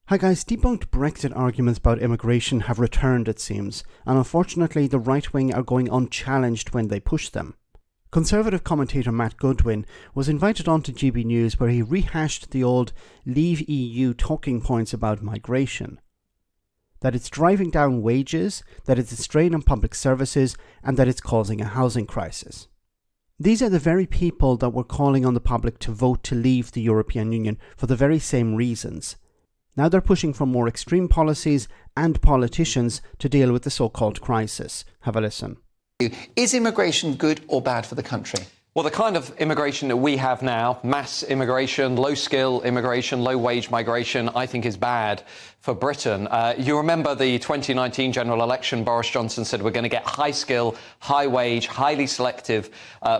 Hi guys, debunked Brexit arguments about immigration have returned, it seems, and unfortunately the right wing are going unchallenged when they push them. Conservative commentator Matt Goodwin was invited on to GB News where he rehashed the old Leave EU talking points about migration. That it's driving down wages, that it's a strain on public services, and that it's causing a housing crisis. These are the very people that were calling on the public to vote to leave the European Union for the very same reasons. Now they're pushing for more extreme policies and politicians to deal with the so-called crisis. Have a listen. Is immigration good or bad for the country? Well, the kind of immigration that we have now, mass immigration, low-skill immigration, low-wage migration, I think is bad for Britain. You remember the 2019 general election, Boris Johnson said we're going to get high-skill, high-wage, highly selective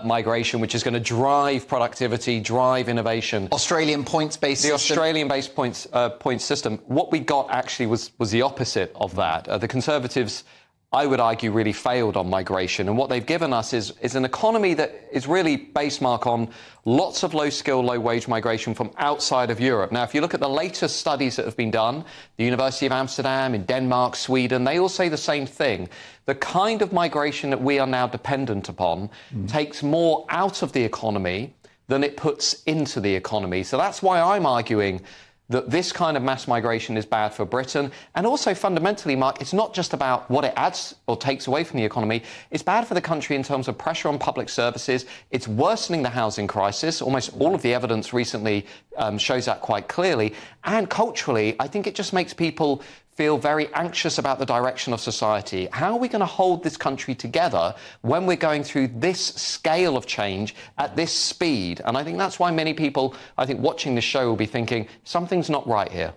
migration, which is going to drive productivity, drive innovation. Australian points-based system? The Australian-based points system. What we got actually was the opposite of that. The Conservatives, I would argue, really failed on migration. And what they've given us is an economy that is really based, Mark, on lots of low-skill, low-wage migration from outside of Europe. Now, if you look at the latest studies that have been done, the University of Amsterdam, in Denmark, Sweden, they all say the same thing. The kind of migration that we are now dependent upon takes more out of the economy than it puts into the economy. So that's why I'm arguing that this kind of mass migration is bad for Britain. And also fundamentally, Mark, it's not just about what it adds or takes away from the economy. It's bad for the country in terms of pressure on public services. It's worsening the housing crisis. Almost all of the evidence recently shows that quite clearly. And culturally, I think it just makes people feel very anxious about the direction of society. How are we going to hold this country together when we're going through this scale of change at this speed? And I think that's why many people, I think, watching this show will be thinking, something's not right here.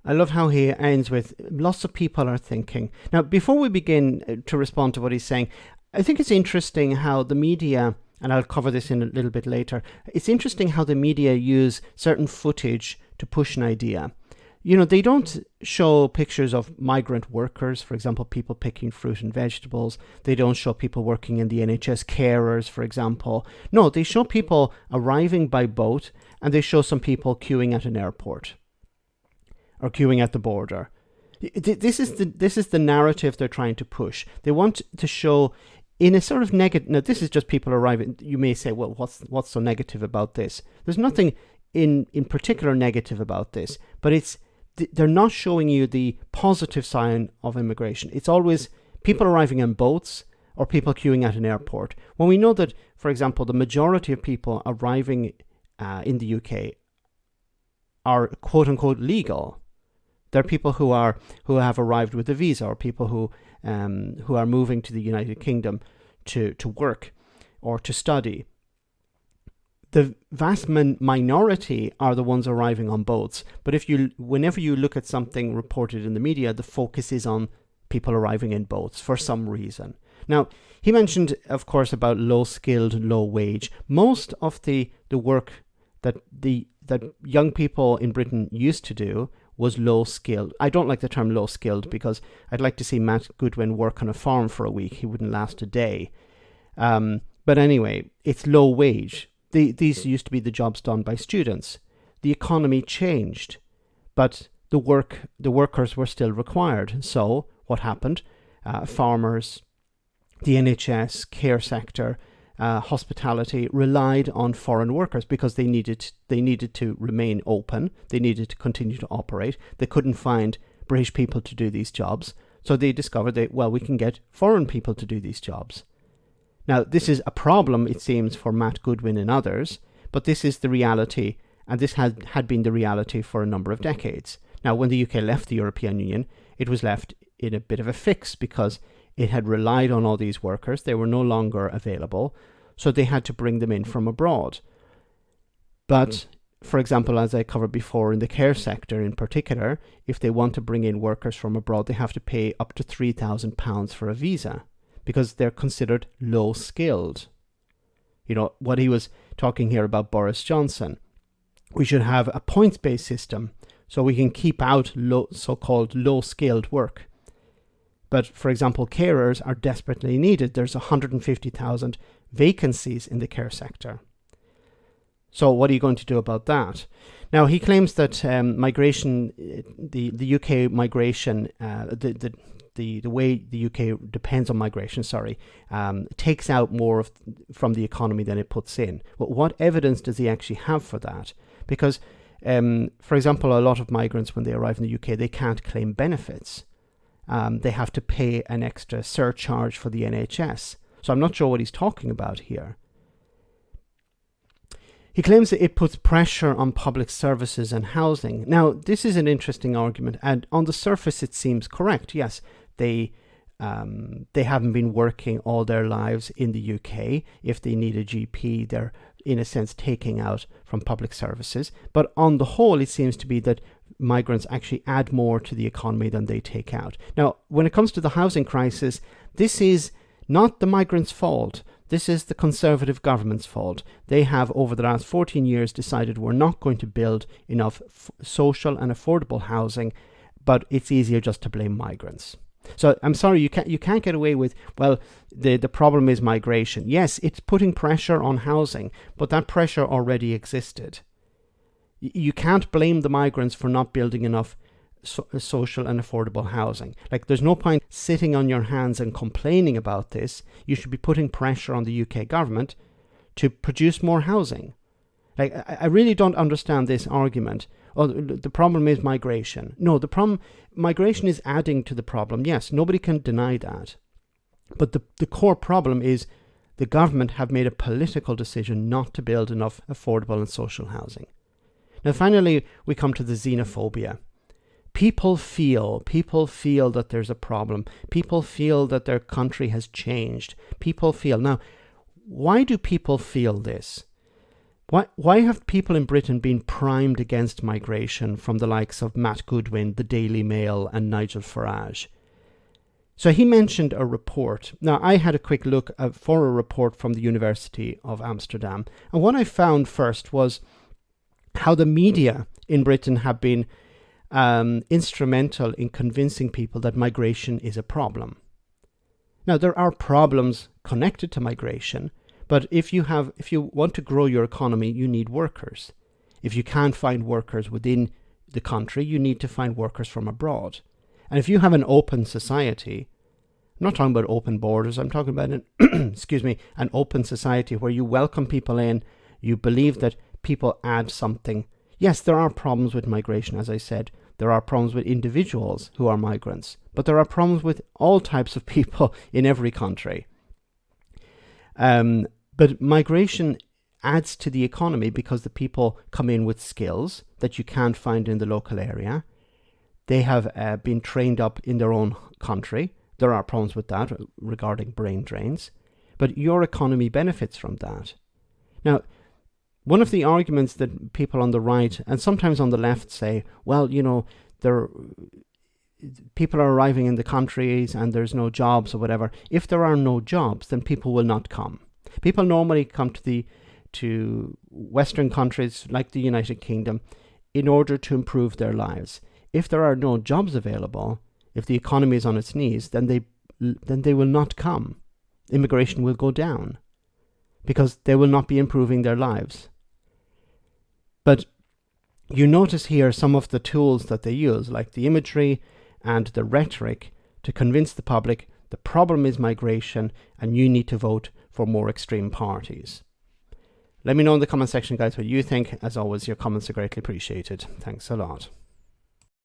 I love how he ends with, lots of people are thinking. Now, before we begin to respond to what he's saying, I think it's interesting how the media, and I'll cover this in a little bit later, it's interesting how the media use certain footage to push an idea. You know, they don't show pictures of migrant workers, for example, people picking fruit and vegetables. They don't show people working in the NHS, carers, for example. No, they show people arriving by boat, and they show some people queuing at an airport or queuing at the border. This is the narrative they're trying to push. They want to show in a sort of negative. Now, this is just people arriving. You may say, well, what's so negative about this? There's nothing in particular negative about this, but they're not showing you the positive side of immigration. It's always people arriving on boats or people queuing at an airport. When we know that, for example, the majority of people arriving in the UK are quote unquote legal. They're people who have arrived with a visa, or people who are moving to the United Kingdom to work or to study. The vast minority are the ones arriving on boats. But whenever you look at something reported in the media, the focus is on people arriving in boats for some reason. Now, he mentioned, of course, about low-skilled, low-wage. Most of the work that young people in Britain used to do was low-skilled. I don't like the term low-skilled because I'd like to see Matt Goodwin work on a farm for a week. He wouldn't last a day. But anyway, it's low-wage. These used to be the jobs done by students. The economy changed, but the workers were still required. So what happened? Farmers, the NHS, care sector, hospitality relied on foreign workers because they needed to remain open. They needed to continue to operate. They couldn't find British people to do these jobs. So they discovered we can get foreign people to do these jobs. Now, this is a problem, it seems, for Matt Goodwin and others, but this is the reality, and this had been the reality for a number of decades. Now, when the UK left the European Union, it was left in a bit of a fix because it had relied on all these workers. They were no longer available, so they had to bring them in from abroad. But, for example, as I covered before, in the care sector in particular, if they want to bring in workers from abroad, they have to pay up to £3,000 for a visa, because they're considered low-skilled. You know, what he was talking here about Boris Johnson. We should have a points-based system so we can keep out so-called low-skilled work. But, for example, carers are desperately needed. There's 150,000 vacancies in the care sector. So what are you going to do about that? Now, he claims that migration, the UK migration, the way the UK depends on migration, takes out more from the economy than it puts in. But what evidence does he actually have for that? Because, for example, a lot of migrants, when they arrive in the UK, they can't claim benefits. They have to pay an extra surcharge for the NHS. So I'm not sure what he's talking about here. He claims that it puts pressure on public services and housing. Now, this is an interesting argument, and on the surface it seems correct. Yes, they haven't been working all their lives in the UK. If they need a GP, they're, in a sense, taking out from public services. But on the whole, it seems to be that migrants actually add more to the economy than they take out. Now, when it comes to the housing crisis, this is not the migrants' fault. This is the Conservative government's fault. They have, over the last 14 years, decided we're not going to build enough social and affordable housing, but it's easier just to blame migrants. So I'm sorry, you can't get away with, well, the problem is migration. Yes, it's putting pressure on housing, but that pressure already existed. You can't blame the migrants for not building enough social and affordable housing. Like, there's no point sitting on your hands and complaining about this. You should be putting pressure on the UK government to produce more housing. Like, I really don't understand this argument. Oh, the problem is migration. No, migration is adding to the problem. Yes, nobody can deny that. But the core problem is the government have made a political decision not to build enough affordable and social housing. Now, finally, we come to the xenophobia. People feel that there's a problem. People feel that their country has changed. Now, why do people feel this? Why have people in Britain been primed against migration from the likes of Matt Goodwin, the Daily Mail, and Nigel Farage? So he mentioned a report. Now, I had a quick look for a report from the University of Amsterdam. And what I found first was how the media in Britain have been instrumental in convincing people that migration is a problem. Now, there are problems connected to migration, but if you want to grow your economy, you need workers. If you can't find workers within the country, you need to find workers from abroad. And if you have an open society, I'm not talking about open borders, I'm talking about an open society where you welcome people in, you believe that people add something. Yes, there are problems with migration, as I said. There are problems with individuals who are migrants, but there are problems with all types of people in every country. But migration adds to the economy because the people come in with skills that you can't find in the local area. They have been trained up in their own country. There are problems with that regarding brain drains, but your economy benefits from that. Now, one of the arguments that people on the right and sometimes on the left say, well, people are arriving in the countries and there's no jobs or whatever. If there are no jobs, then people will not come. People normally come to Western countries like the United Kingdom in order to improve their lives. If there are no jobs available, if the economy is on its knees, then they will not come. Immigration will go down because they will not be improving their lives. But you notice here some of the tools that they use, like the imagery and the rhetoric, to convince the public the problem is migration and you need to vote for more extreme parties. Let me know in the comment section, guys, what you think. As always, your comments are greatly appreciated. Thanks a lot.